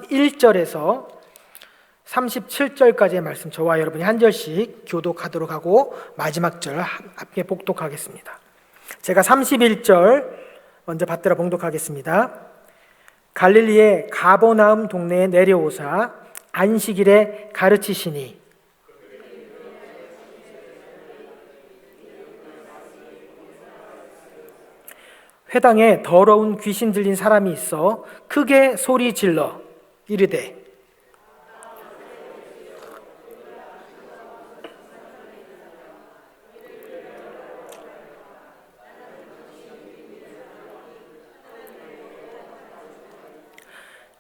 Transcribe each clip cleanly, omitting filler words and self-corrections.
31절에서 37절까지의 말씀 저와 여러분이 한 절씩 교독하도록 하고 마지막 절 함께 복독하겠습니다. 제가 31절 먼저 받들어 봉독하겠습니다. 갈릴리의 가버나움 동네에 내려오사 안식일에 가르치시니 회당에 더러운 귀신 들린 사람이 있어 크게 소리 질러 이르되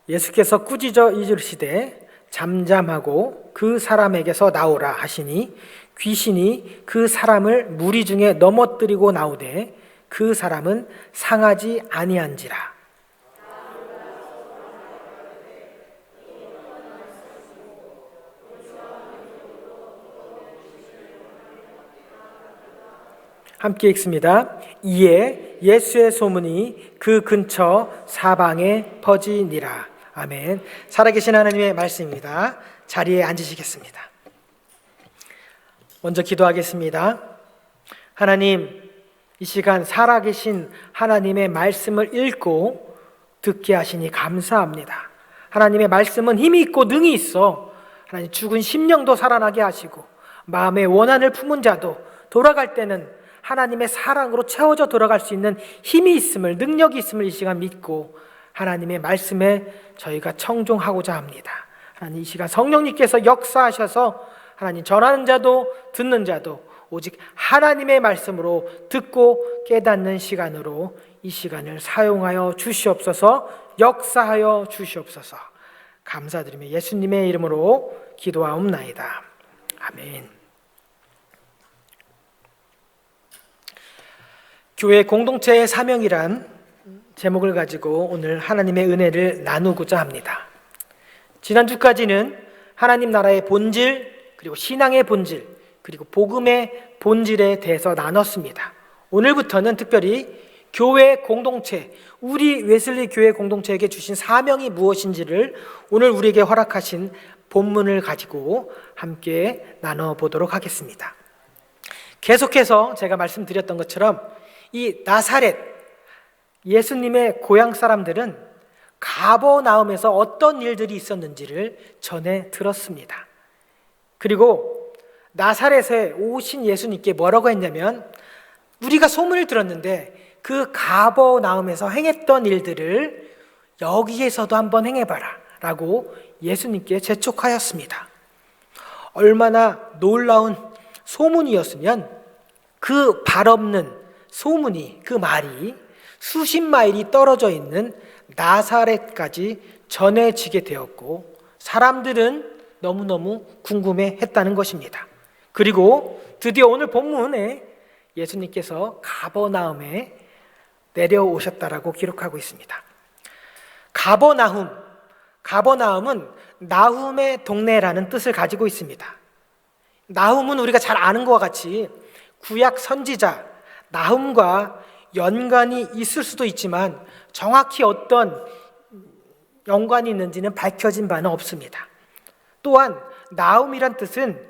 예수께서 꾸짖어 이르시되 잠잠하고 그 사람에게서 나오라 하시니 귀신이 그 사람을 무리 중에 넘어뜨리고 나오되 그 사람은 상하지 아니한지라. 함께 읽습니다. 이에 예수의 소문이 그 근처 사방에 퍼지니라. 아멘. 살아계신 하나님의 말씀입니다. 자리에 앉으시겠습니다. 먼저 기도하겠습니다. 하나님, 이 시간 살아계신 하나님의 말씀을 읽고 듣게 하시니 감사합니다. 하나님의 말씀은 힘이 있고 능이 있어 하나님 죽은 심령도 살아나게 하시고 마음의 원한을 품은 자도 돌아갈 때는 하나님의 사랑으로 채워져 돌아갈 수 있는 힘이 있음을, 능력이 있음을 이 시간 믿고 하나님의 말씀에 저희가 청종하고자 합니다. 하나님, 이 시간 성령님께서 역사하셔서 하나님 전하는 자도 듣는 자도 오직 하나님의 말씀으로 듣고 깨닫는 시간으로 이 시간을 사용하여 주시옵소서. 역사하여 주시옵소서. 감사드리며 예수님의 이름으로 기도하옵나이다. 아멘. 교회 공동체의 사명이란 제목을 가지고 오늘 하나님의 은혜를 나누고자 합니다. 지난주까지는 하나님 나라의 본질, 그리고 신앙의 본질, 그리고 복음의 본질에 대해서 나눴습니다. 오늘부터는 특별히 교회 공동체, 우리 웨슬리 교회 공동체에게 주신 사명이 무엇인지를 오늘 우리에게 허락하신 본문을 가지고 함께 나눠보도록 하겠습니다. 계속해서 제가 말씀드렸던 것처럼 이 나사렛, 예수님의 고향 사람들은 가버나움에서 어떤 일들이 있었는지를 전해 들었습니다. 그리고 나사렛에 오신 예수님께 뭐라고 했냐면, 우리가 소문을 들었는데 그 가버나움에서 행했던 일들을 여기에서도 한번 행해봐라 라고 예수님께 재촉하였습니다. 얼마나 놀라운 소문이었으면 그 발 없는 소문이, 그 말이 수십 마일이 떨어져 있는 나사렛까지 전해지게 되었고 사람들은 너무너무 궁금해했다는 것입니다. 그리고 드디어 오늘 본문에 예수님께서 가버나움에 내려오셨다라고 기록하고 있습니다. 가버나움은 나훔의 동네라는 뜻을 가지고 있습니다. 나훔은 우리가 잘 아는 것과 같이 구약 선지자 나훔과 연관이 있을 수도 있지만 정확히 어떤 연관이 있는지는 밝혀진 바는 없습니다. 또한 나훔이란 뜻은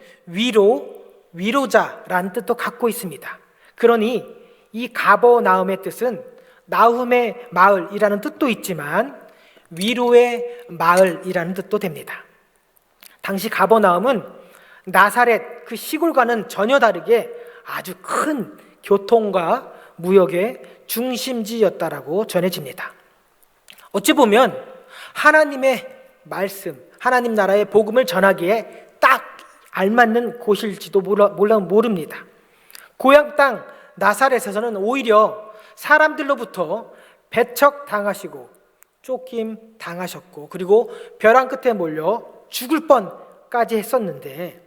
위로자라는 뜻도 갖고 있습니다. 그러니 이 가버나움의 뜻은 나훔의 마을이라는 뜻도 있지만 위로의 마을이라는 뜻도 됩니다. 당시 가버나움은 나사렛 그 시골과는 전혀 다르게 아주 큰 교통과 무역의 중심지였다라고 전해집니다. 어찌 보면 하나님의 말씀, 하나님 나라의 복음을 전하기에 딱 알맞는 곳일지도 모릅니다. 고향 땅 나사렛에서는 오히려 사람들로부터 배척당하시고 쫓김 당하셨고 그리고 벼랑 끝에 몰려 죽을 뻔까지 했었는데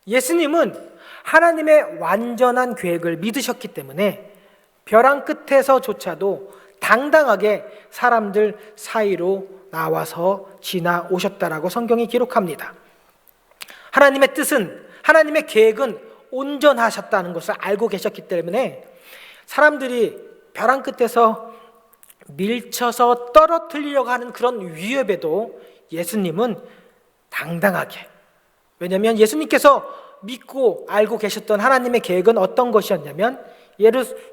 예수님은 하나님의 완전한 계획을 믿으셨기 때문에 벼랑 끝에서조차도 당당하게 사람들 사이로 나와서 지나오셨다라고 성경이 기록합니다. 하나님의 뜻은, 하나님의 계획은 온전하셨다는 것을 알고 계셨기 때문에 사람들이 벼랑 끝에서 밀쳐서 떨어뜨리려고 하는 그런 위협에도 예수님은 당당하게, 왜냐하면 예수님께서 믿고 알고 계셨던 하나님의 계획은 어떤 것이었냐면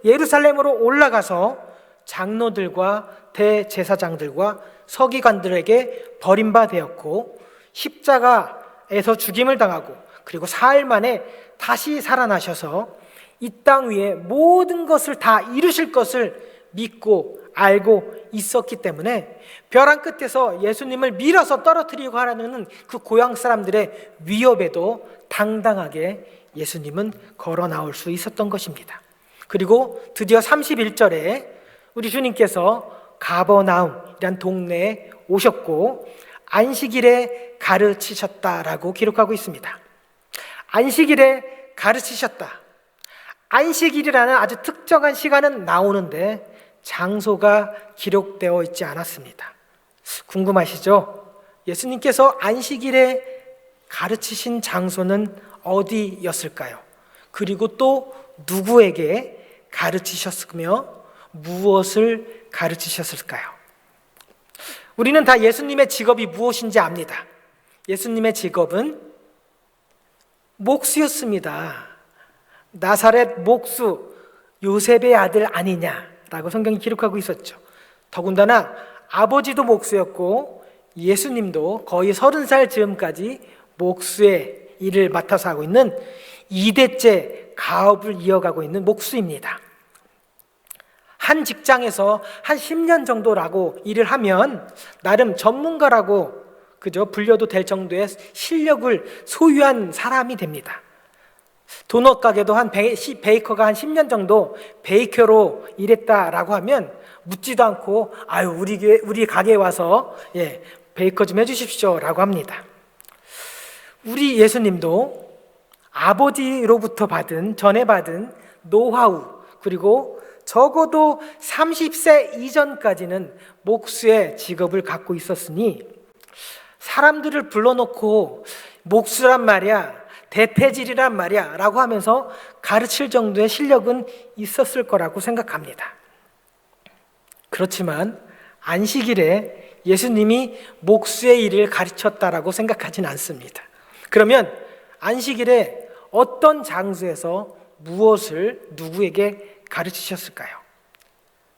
예루살렘으로 올라가서 장로들과 대제사장들과 서기관들에게 버림받았고 십자가에서 죽임을 당하고 그리고 사흘 만에 다시 살아나셔서 이 땅 위에 모든 것을 다 이루실 것을 믿고 알고 있었기 때문에 벼랑 끝에서 예수님을 밀어서 떨어뜨리고 하라는 그 고향 사람들의 위협에도 당당하게 예수님은 걸어 나올 수 있었던 것입니다. 그리고 드디어 31절에 우리 주님께서 가버나움이란 동네에 오셨고 안식일에 가르치셨다라고 기록하고 있습니다. 안식일에 가르치셨다. 안식일이라는 아주 특정한 시간은 나오는데 장소가 기록되어 있지 않았습니다. 궁금하시죠? 예수님께서 안식일에 가르치신 장소는 어디였을까요? 그리고 또 누구에게 가르치셨으며 무엇을 가르치셨을까요? 우리는 다 예수님의 직업이 무엇인지 압니다. 예수님의 직업은 목수였습니다. 나사렛 목수 요셉의 아들 아니냐라고 성경이 기록하고 있었죠. 더군다나 아버지도 목수였고 예수님도 거의 30살 즈음까지 목수의 일을 맡아서 하고 있는 2대째 가업을 이어가고 있는 목수입니다. 한 직장에서 한 10년 정도라고 일을 하면 나름 전문가라고 불려도 될 정도의 실력을 소유한 사람이 됩니다. 도넛 가게도 베이커가 한 10년 정도 베이커로 일했다라고 하면 묻지도 않고 우리 가게에 와서 베이커 좀 해주십시오 라고 합니다. 우리 예수님도 아버지로부터 전에 받은 노하우, 그리고 적어도 30세 이전까지는 목수의 직업을 갖고 있었으니 사람들을 불러놓고 목수란 말이야, 대패질이란 말이야 라고 하면서 가르칠 정도의 실력은 있었을 거라고 생각합니다. 그렇지만 안식일에 예수님이 목수의 일을 가르쳤다라고 생각하진 않습니다. 그러면 안식일에 어떤 장소에서 무엇을 누구에게 가르치셨을까요?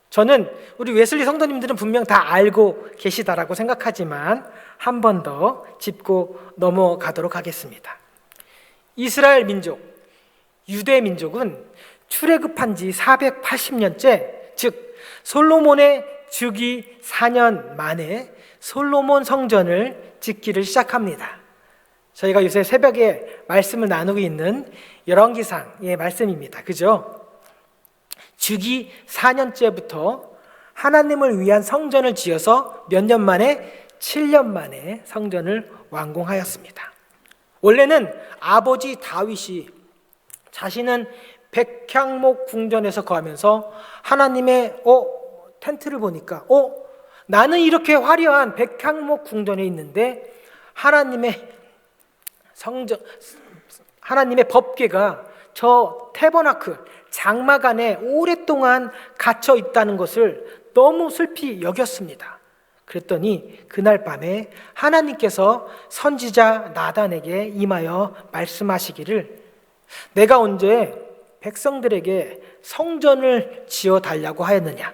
저는 우리 웨슬리 성도님들은 분명 다 알고 계시다라고 생각하지만 한 번 더 짚고 넘어가도록 하겠습니다. 이스라엘 민족, 유대 민족은 출애굽한 지 480년째, 즉 솔로몬의 즉위 4년 만에 솔로몬 성전을 짓기를 시작합니다. 저희가 요새 새벽에 말씀을 나누고 있는 열왕기상의 말씀입니다. 그죠? 즉위 4년째부터 하나님을 위한 성전을 지어서 몇 년 만에? 7년 만에 성전을 완공하였습니다. 원래는 아버지 다윗이 자신은 백향목 궁전에서 거하면서 하나님의 텐트를 보니까 나는 이렇게 화려한 백향목 궁전에 있는데 하나님의 법궤가 저 태버나클 장막 안에 오랫동안 갇혀 있다는 것을 너무 슬피 여겼습니다. 그랬더니 그날 밤에 하나님께서 선지자 나단에게 임하여 말씀하시기를 내가 언제 백성들에게 성전을 지어 달라고 하였느냐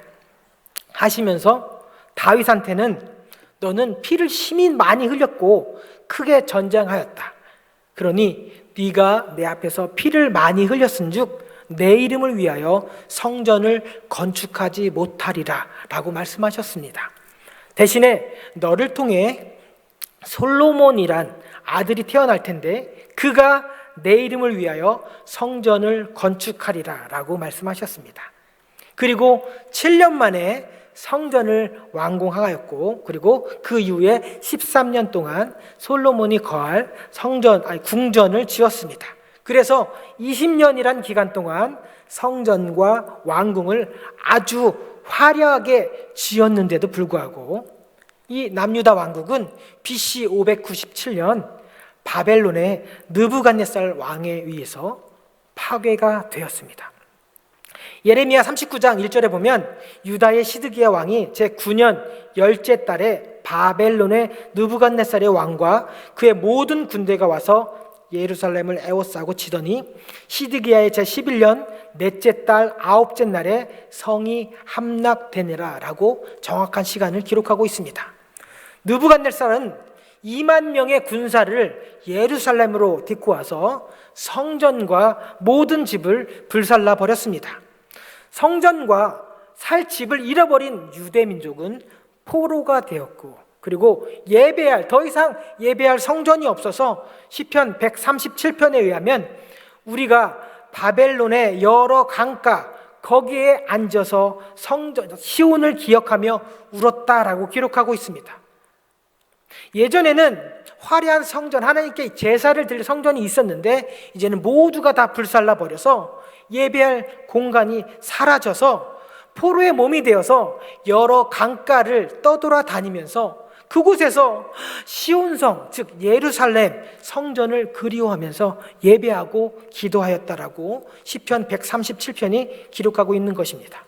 하시면서 다윗한테는 너는 피를 심히 많이 흘렸고 크게 전쟁하였다. 그러니 네가 내 앞에서 피를 많이 흘렸은즉 내 이름을 위하여 성전을 건축하지 못하리라 라고 말씀하셨습니다. 대신에 너를 통해 솔로몬이란 아들이 태어날 텐데 그가 내 이름을 위하여 성전을 건축하리라 라고 말씀하셨습니다. 그리고 7년 만에 성전을 완공하였고 그리고 그 이후에 13년 동안 솔로몬이 거할 궁전을 지었습니다. 그래서 20년이란 기간 동안 성전과 왕궁을 아주 화려하게 지었는데도 불구하고 이 남유다 왕국은 BC 597년 바벨론의 느부갓네살 왕에 의해서 파괴가 되었습니다. 예레미야 39장 1절에 보면 유다의 시드기야 왕이 제9년 10째 달에 바벨론의 느부갓네살의 왕과 그의 모든 군대가 와서 예루살렘을 에워싸고 치더니 시드기야의 제11년 넷째 달 9째 날에 성이 함락되니라 라고 정확한 시간을 기록하고 있습니다. 느부갓네살은 2만 명의 군사를 예루살렘으로 데리고 와서 성전과 모든 집을 불살라 버렸습니다. 성전과 살 집을 잃어버린 유대 민족은 포로가 되었고, 그리고 더 이상 예배할 성전이 없어서 시편 137편에 의하면 우리가 바벨론의 여러 강가 거기에 앉아서 시온을 기억하며 울었다라고 기록하고 있습니다. 예전에는 화려한 성전, 하나님께 제사를 드릴 성전이 있었는데 이제는 모두가 다 불살라 버려서 예배할 공간이 사라져서 포로의 몸이 되어서 여러 강가를 떠돌아다니면서 그곳에서 시온성, 즉 예루살렘 성전을 그리워하면서 예배하고 기도하였다라고 시편 137편이 기록하고 있는 것입니다.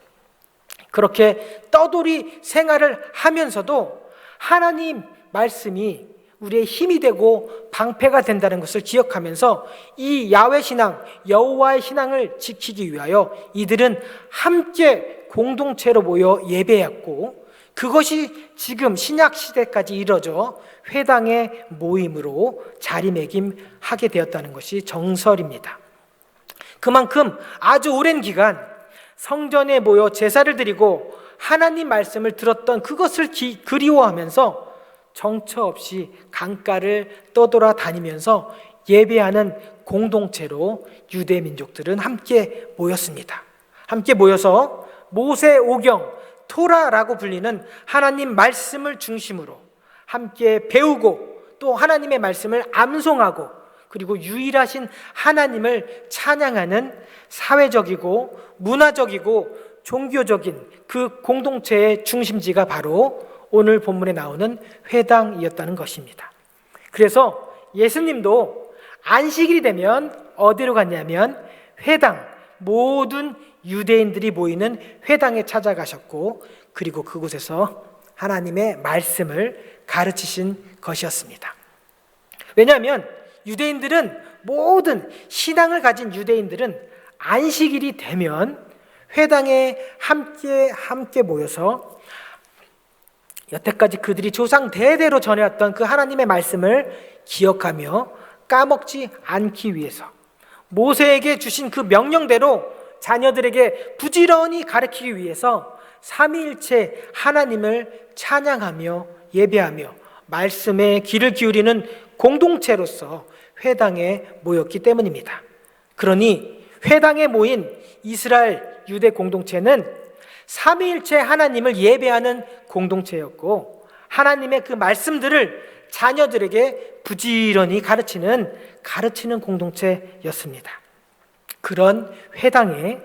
그렇게 떠돌이 생활을 하면서도 하나님 말씀이 우리의 힘이 되고 방패가 된다는 것을 기억하면서 이 야훼 신앙, 여호와의 신앙을 지키기 위하여 이들은 함께 공동체로 모여 예배했고, 그것이 지금 신약 시대까지 이뤄져 회당의 모임으로 자리매김하게 되었다는 것이 정설입니다. 그만큼 아주 오랜 기간 성전에 모여 제사를 드리고 하나님 말씀을 들었던 그것을 그리워하면서 정처 없이 강가를 떠돌아다니면서 예배하는 공동체로 유대 민족들은 함께 모였습니다. 함께 모여서 모세오경, 토라라고 불리는 하나님 말씀을 중심으로 함께 배우고 또 하나님의 말씀을 암송하고 그리고 유일하신 하나님을 찬양하는 사회적이고 문화적이고 종교적인 그 공동체의 중심지가 바로 오늘 본문에 나오는 회당이었다는 것입니다. 그래서 예수님도 안식일이 되면 어디로 갔냐면 회당, 모든 유대인들이 모이는 회당에 찾아가셨고, 그리고 그곳에서 하나님의 말씀을 가르치신 것이었습니다. 왜냐하면 유대인들은, 모든 신앙을 가진 유대인들은 안식일이 되면 회당에 함께 모여서 여태까지 그들이 조상 대대로 전해왔던 그 하나님의 말씀을 기억하며 까먹지 않기 위해서 모세에게 주신 그 명령대로 자녀들에게 부지런히 가르치기 위해서 삼위일체 하나님을 찬양하며 예배하며 말씀에 귀를 기울이는 공동체로서 회당에 모였기 때문입니다. 그러니 회당에 모인 이스라엘 유대 공동체는 삼위일체 하나님을 예배하는 공동체였고, 하나님의 그 말씀들을 자녀들에게 부지런히 가르치는 공동체였습니다. 그런 회당에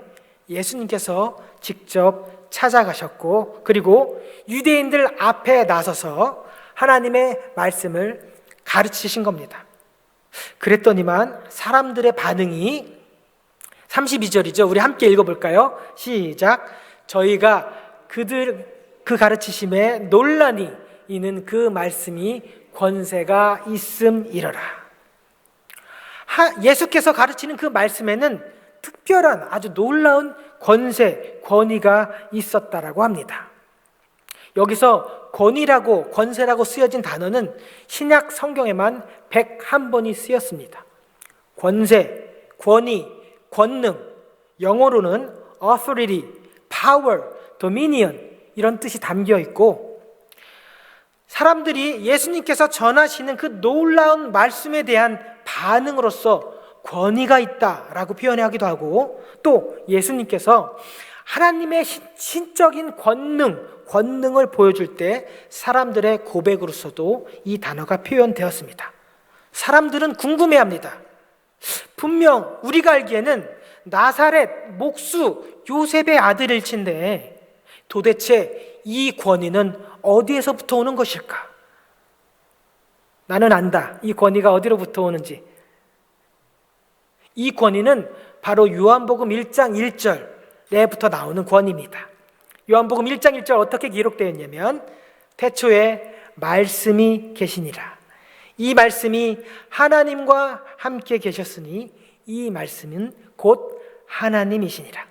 예수님께서 직접 찾아가셨고, 그리고 유대인들 앞에 나서서 하나님의 말씀을 가르치신 겁니다. 그랬더니만 사람들의 반응이 32절이죠. 우리 함께 읽어볼까요? 시작. 저희가 그 가르치심에 논란이 있는 그 말씀이 권세가 있음이러라. 예수께서 가르치는 그 말씀에는 특별한 아주 놀라운 권위가 있었다라고 합니다. 여기서 권위라고 권세라고 쓰여진 단어는 신약 성경에만 101번이 쓰였습니다. 권세, 권위, 권능, 영어로는 authority, power, dominion 이런 뜻이 담겨 있고, 사람들이 예수님께서 전하시는 그 놀라운 말씀에 대한 반응으로서 권위가 있다라고 표현하기도 하고, 또 예수님께서 하나님의 신적인 권능을 보여줄 때 사람들의 고백으로서도 이 단어가 표현되었습니다. 사람들은 궁금해합니다. 분명 우리가 알기에는 나사렛 목수 요셉의 아들일진데 도대체 이 권위는 어디에서부터 오는 것일까? 나는 안다. 이 권위가 어디로부터 오는지. 이 권위는 바로 요한복음 1장 1절 내부터 나오는 권위입니다. 요한복음 1장 1절 어떻게 기록되어 있냐면 태초에 말씀이 계시니라. 이 말씀이 하나님과 함께 계셨으니 이 말씀은 곧 하나님이시니라.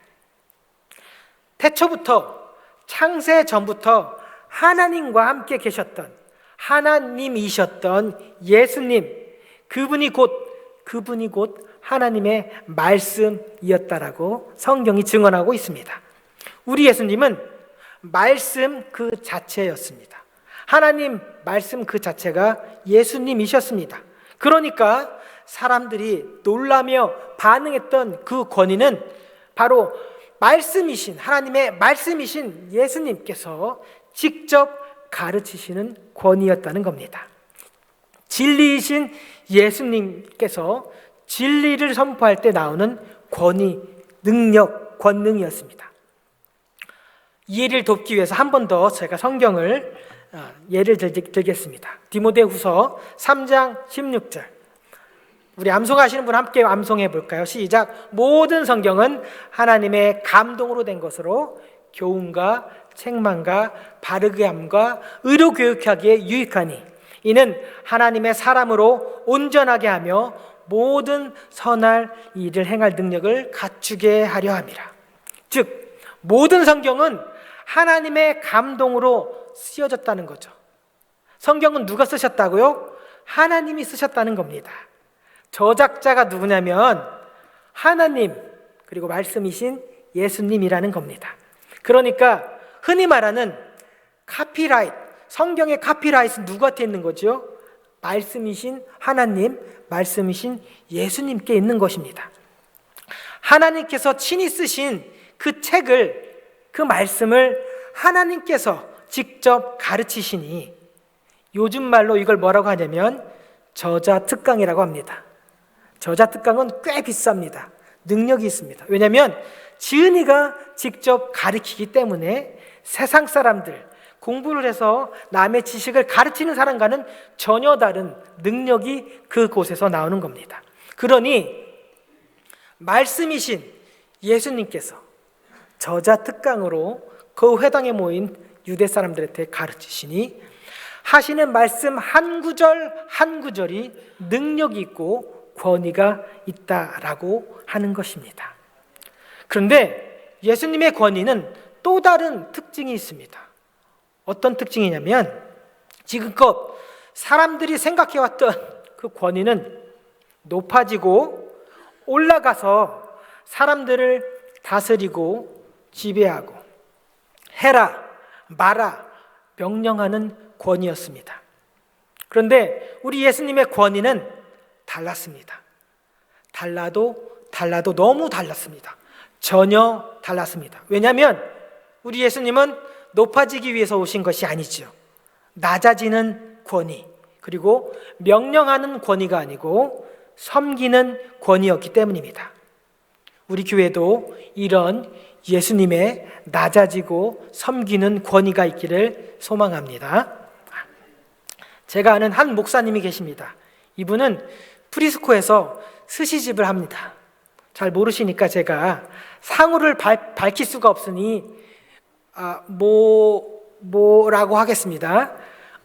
태초부터 창세 전부터 하나님과 함께 계셨던 하나님이셨던 예수님, 그분이 곧 하나님의 말씀이었다라고 성경이 증언하고 있습니다. 우리 예수님은 말씀 그 자체였습니다. 하나님 말씀 그 자체가 예수님이셨습니다. 그러니까 사람들이 놀라며 반응했던 그 권위는 바로 말씀이신 하나님의 말씀이신 예수님께서 직접 가르치시는 권위였다는 겁니다. 진리이신 예수님께서 진리를 선포할 때 나오는 권위, 능력, 권능이었습니다. 이해를 돕기 위해서 한 번 더 제가 성경을 예를 들겠습니다. 디모데후서 3장 16절. 우리 암송하시는 분 함께 암송해 볼까요? 시작. 모든 성경은 하나님의 감동으로 된 것으로 교훈과 책망과 바르게 함과 의로 교육하기에 유익하니 이는 하나님의 사람으로 온전하게 하며 모든 선할 일을 행할 능력을 갖추게 하려 함이라. 즉 모든 성경은 하나님의 감동으로 쓰여졌다는 거죠. 성경은 누가 쓰셨다고요? 하나님이 쓰셨다는 겁니다. 저작자가 누구냐면 하나님 그리고 말씀이신 예수님이라는 겁니다. 그러니까 흔히 말하는 카피라이트, 성경의 카피라이트는 누구한테 있는 거죠? 말씀이신 하나님, 말씀이신 예수님께 있는 것입니다. 하나님께서 친히 쓰신 그 책을, 그 말씀을 하나님께서 직접 가르치시니 요즘 말로 이걸 뭐라고 하냐면 저자특강이라고 합니다. 저자특강은 꽤 비쌉니다. 능력이 있습니다. 왜냐하면 지은이가 직접 가르치기 때문에 세상 사람들, 공부를 해서 남의 지식을 가르치는 사람과는 전혀 다른 능력이 그곳에서 나오는 겁니다. 그러니 말씀이신 예수님께서 저자특강으로 그 회당에 모인 유대 사람들한테 가르치시니 하시는 말씀 한 구절 한 구절이 능력이 있고 권위가 있다라고 하는 것입니다. 그런데 예수님의 권위는 또 다른 특징이 있습니다. 어떤 특징이냐면 지금껏 사람들이 생각해왔던 그 권위는 높아지고 올라가서 사람들을 다스리고 지배하고 해라 마라 명령하는 권위였습니다. 그런데 우리 예수님의 권위는 달랐습니다. 달라도 너무 달랐습니다. 전혀 달랐습니다. 왜냐하면 우리 예수님은 높아지기 위해서 오신 것이 아니죠. 낮아지는 권위, 그리고 명령하는 권위가 아니고 섬기는 권위였기 때문입니다. 우리 교회도 이런 예수님의 낮아지고 섬기는 권위가 있기를 소망합니다. 제가 아는 한 목사님이 계십니다. 이분은 프리스코에서 스시집을 합니다. 잘 모르시니까 제가 상호를 밝힐 수가 없으니 뭐라고 하겠습니다.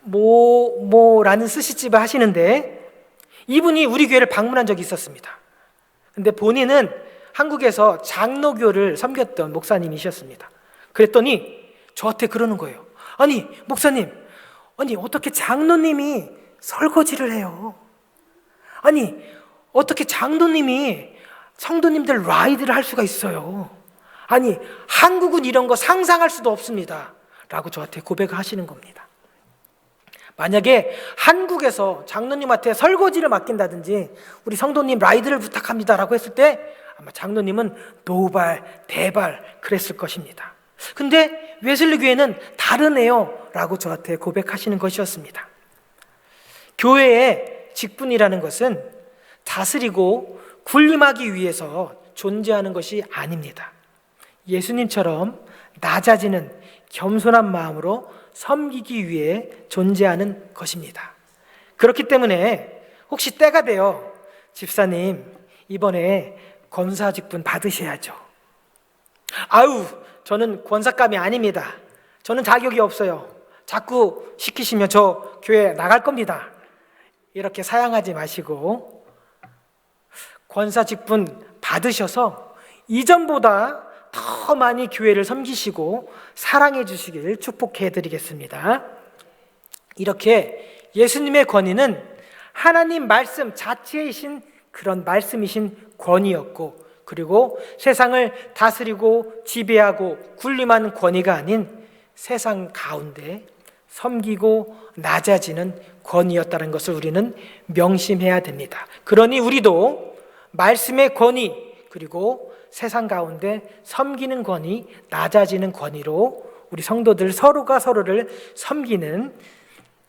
뭐라는 스시집을 하시는데 이분이 우리 교회를 방문한 적이 있었습니다. 근데 본인은 한국에서 장로교를 섬겼던 목사님이셨습니다. 그랬더니 저한테 그러는 거예요. 아니 목사님, 아니 어떻게 장로님이 설거지를 해요? 아니 어떻게 장로님이 성도님들 라이드를 할 수가 있어요? 아니 한국은 이런 거 상상할 수도 없습니다 라고 저한테 고백하시는 겁니다. 만약에 한국에서 장로님한테 설거지를 맡긴다든지 우리 성도님 라이드를 부탁합니다 라고 했을 때 아마 장로님은 노발 대발 그랬을 것입니다. 근데 웨슬리 교회는 다르네요 라고 저한테 고백하시는 것이었습니다. 교회의 직분이라는 것은 다스리고 군림하기 위해서 존재하는 것이 아닙니다. 예수님처럼 낮아지는 겸손한 마음으로 섬기기 위해 존재하는 것입니다. 그렇기 때문에 혹시 때가 되어 집사님 이번에 권사 직분 받으셔야죠. 아유, 저는 권사감이 아닙니다. 저는 자격이 없어요. 자꾸 시키시면 저 교회 나갈 겁니다. 이렇게 사양하지 마시고 권사 직분 받으셔서 이전보다 더 많이 교회를 섬기시고 사랑해 주시길 축복해 드리겠습니다. 이렇게 예수님의 권위는 하나님 말씀 자체이신 그런 말씀이신 권위였고, 그리고 세상을 다스리고 지배하고 군림하는 권위가 아닌 세상 가운데 섬기고 낮아지는 권위였다는 것을 우리는 명심해야 됩니다. 그러니 우리도 말씀의 권위, 그리고 세상 가운데 섬기는 권위, 낮아지는 권위로 우리 성도들 서로가 서로를 섬기는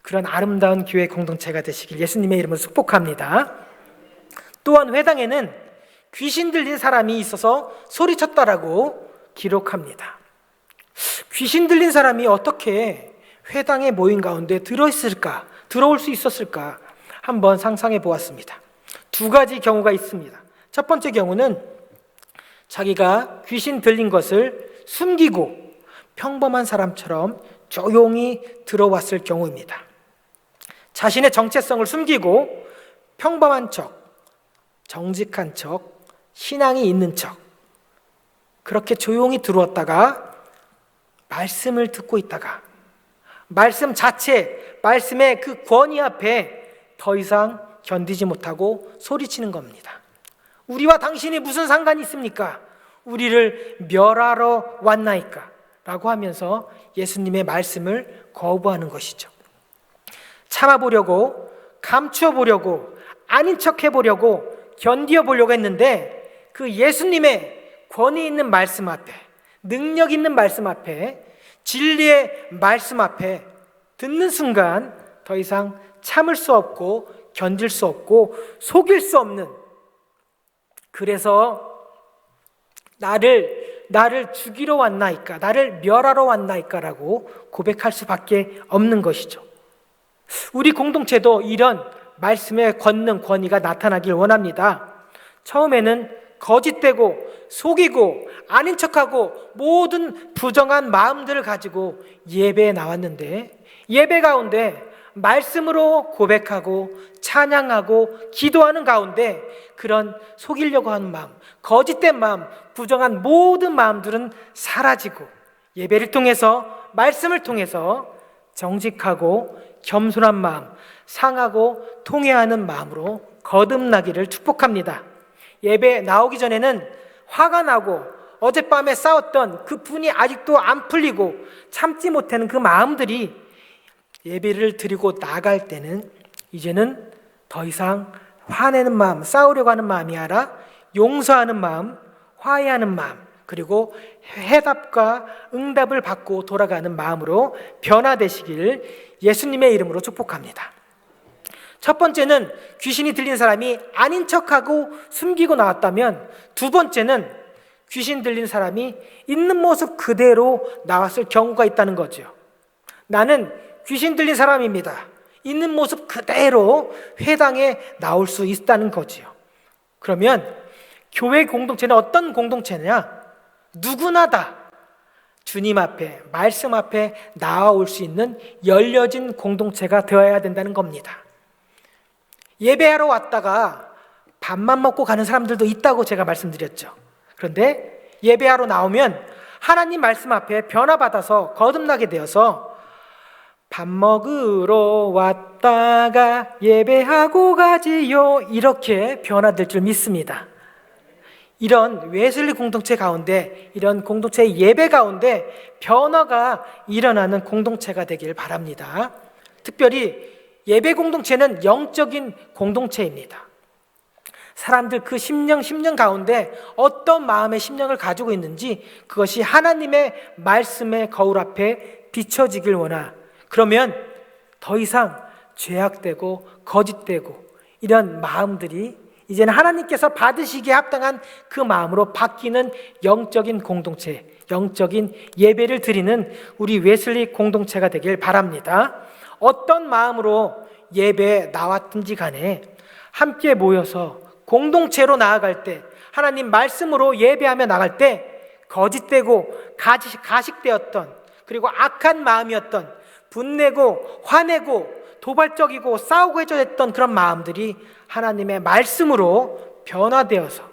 그런 아름다운 교회 공동체가 되시길 예수님의 이름으로 축복합니다. 또한 회당에는 귀신 들린 사람이 있어서 소리쳤다라고 기록합니다. 귀신 들린 사람이 어떻게 회당의 모임 가운데 들어있을까? 들어올 수 있었을까? 한번 상상해 보았습니다. 두 가지 경우가 있습니다. 첫 번째 경우는 자기가 귀신 들린 것을 숨기고 평범한 사람처럼 조용히 들어왔을 경우입니다. 자신의 정체성을 숨기고 평범한 척, 정직한 척, 신앙이 있는 척, 그렇게 조용히 들어왔다가 말씀을 듣고 있다가 말씀 자체, 말씀의 그 권위 앞에 더 이상 견디지 못하고 소리치는 겁니다. 우리와 당신이 무슨 상관이 있습니까? 우리를 멸하러 왔나이까? 라고 하면서 예수님의 말씀을 거부하는 것이죠. 참아보려고, 감추어보려고, 아닌 척해보려고, 견디어보려고 했는데 그 예수님의 권위 있는 말씀 앞에, 능력 있는 말씀 앞에, 진리의 말씀 앞에 듣는 순간 더 이상 참을 수 없고 견딜 수 없고 속일 수 없는, 그래서 나를 죽이러 왔나이까, 나를 멸하러 왔나이까라고 고백할 수밖에 없는 것이죠. 우리 공동체도 이런 말씀의 권능, 권위가 나타나길 원합니다. 처음에는 거짓되고 속이고 아닌 척하고 모든 부정한 마음들을 가지고 예배에 나왔는데, 예배 가운데 말씀으로 고백하고 찬양하고 기도하는 가운데 그런 속이려고 하는 마음, 거짓된 마음, 부정한 모든 마음들은 사라지고 예배를 통해서, 말씀을 통해서 정직하고 겸손한 마음, 상하고 통회하는 마음으로 거듭나기를 축복합니다. 예배 나오기 전에는 화가 나고 어젯밤에 싸웠던 그 분이 아직도 안 풀리고 참지 못하는 그 마음들이 예배를 드리고 나갈 때는 이제는 더 이상 화내는 마음, 싸우려고 하는 마음이 아니라 용서하는 마음, 화해하는 마음, 그리고 해답과 응답을 받고 돌아가는 마음으로 변화되시길 예수님의 이름으로 축복합니다. 첫 번째는 귀신이 들린 사람이 아닌 척하고 숨기고 나왔다면, 두 번째는 귀신 들린 사람이 있는 모습 그대로 나왔을 경우가 있다는 거죠. 나는 귀신 들린 사람입니다. 있는 모습 그대로 회당에 나올 수 있다는 거지요. 그러면 교회 공동체는 어떤 공동체냐? 누구나 다 주님 앞에, 말씀 앞에 나아올 수 있는 열려진 공동체가 되어야 된다는 겁니다. 예배하러 왔다가 밥만 먹고 가는 사람들도 있다고 제가 말씀드렸죠. 그런데 예배하러 나오면 하나님 말씀 앞에 변화받아서 거듭나게 되어서 밥 먹으러 왔다가 예배하고 가지요, 이렇게 변화될 줄 믿습니다. 이런 웨슬리 공동체 가운데, 이런 공동체의 예배 가운데 변화가 일어나는 공동체가 되길 바랍니다. 특별히 예배 공동체는 영적인 공동체입니다. 사람들 그 심령 가운데 어떤 마음의 심령을 가지고 있는지 그것이 하나님의 말씀의 거울 앞에 비춰지길 원하. 그러면 더 이상 죄악되고 거짓되고 이런 마음들이 이제는 하나님께서 받으시기에 합당한 그 마음으로 바뀌는 영적인 공동체, 영적인 예배를 드리는 우리 웨슬리 공동체가 되길 바랍니다. 어떤 마음으로 예배에 나왔든지 간에 함께 모여서 공동체로 나아갈 때, 하나님 말씀으로 예배하며 나갈 때 거짓되고 가식되었던, 그리고 악한 마음이었던, 분내고 화내고 도발적이고 싸우고 해줬던 그런 마음들이 하나님의 말씀으로 변화되어서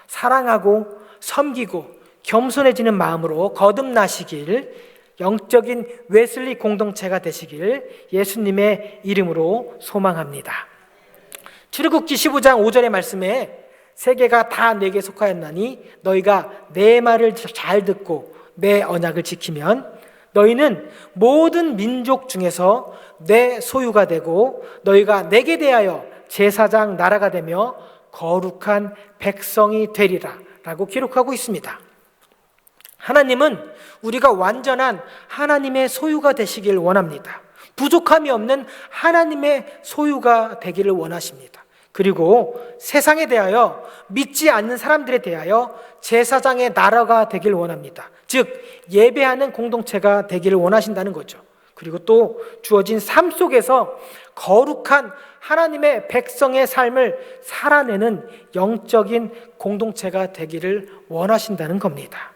사랑하고 섬기고 겸손해지는 마음으로 거듭나시길, 영적인 웨슬리 공동체가 되시길 예수님의 이름으로 소망합니다. 출애굽기 15장 5절의 말씀에 세계가 다 내게 속하였나니 너희가 내 말을 잘 듣고 내 언약을 지키면 너희는 모든 민족 중에서 내 소유가 되고 너희가 내게 대하여 제사장 나라가 되며 거룩한 백성이 되리라 라고 기록하고 있습니다. 하나님은 우리가 완전한 하나님의 소유가 되시길 원합니다. 부족함이 없는 하나님의 소유가 되기를 원하십니다. 그리고 세상에 대하여, 믿지 않는 사람들에 대하여 제사장의 나라가 되길 원합니다. 즉 예배하는 공동체가 되기를 원하신다는 거죠. 그리고 또 주어진 삶 속에서 거룩한 하나님의 백성의 삶을 살아내는 영적인 공동체가 되기를 원하신다는 겁니다.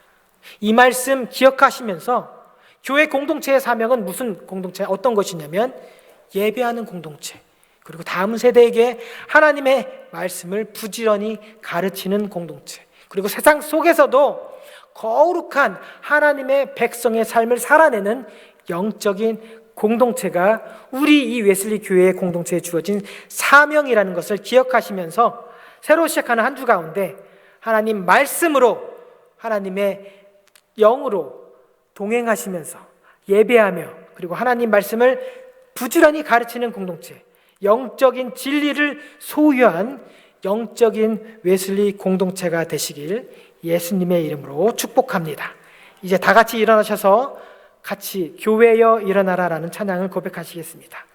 이 말씀 기억하시면서 교회 공동체의 사명은 무슨 공동체, 어떤 것이냐면 예배하는 공동체, 그리고 다음 세대에게 하나님의 말씀을 부지런히 가르치는 공동체, 그리고 세상 속에서도 거룩한 하나님의 백성의 삶을 살아내는 영적인 공동체가 우리 이 웨슬리 교회의 공동체에 주어진 사명이라는 것을 기억하시면서 새로 시작하는 한 주 가운데 하나님 말씀으로, 하나님의 영으로 동행하시면서 예배하며, 그리고 하나님 말씀을 부지런히 가르치는 공동체, 영적인 진리를 소유한 영적인 웨슬리 공동체가 되시길 예수님의 이름으로 축복합니다. 이제 다 같이 일어나셔서 같이 교회여 일어나라라는 찬양을 고백하시겠습니다.